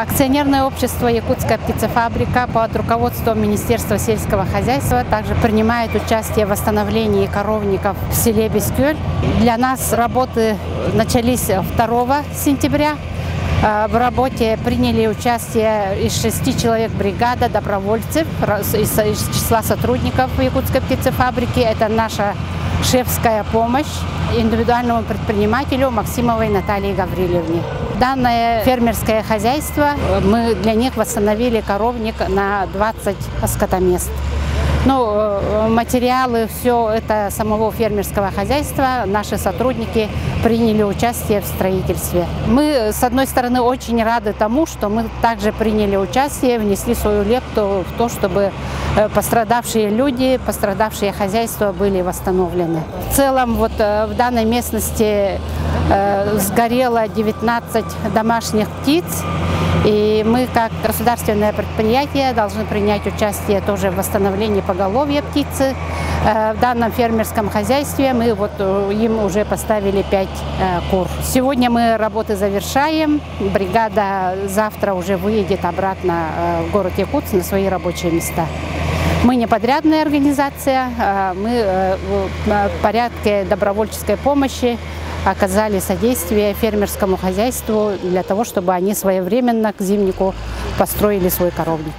Акционерное общество «Якутская птицефабрика» под руководством Министерства сельского хозяйства также принимает участие в восстановлении коровников в селе Бескёль. Для нас работы начались 2 сентября. В работе приняли участие из 6 человек бригада добровольцев из числа сотрудников Якутской птицефабрики. Это наша шефская помощь индивидуальному предпринимателю Максимовой Наталье Гаврилевне. Данное фермерское хозяйство, мы для них восстановили коровник на 20 скотомест. Материалы, все это самого фермерского хозяйства, наши сотрудники приняли участие в строительстве. Мы, с одной стороны, очень рады тому, что мы также приняли участие, внесли свою лепту в то, чтобы пострадавшие люди, пострадавшие хозяйства были восстановлены. В целом, в данной местности сгорело 19 домашних птиц. И мы, как государственное предприятие, должны принять участие тоже в восстановлении поголовья птицы. В данном фермерском хозяйстве мы им уже поставили 5 кур. Сегодня мы работы завершаем. Бригада завтра уже выедет обратно в город Якутск на свои рабочие места. Мы не подрядная организация, мы в порядке добровольческой помощи оказали содействие фермерскому хозяйству для того, чтобы они своевременно к зимнику построили свой коровник.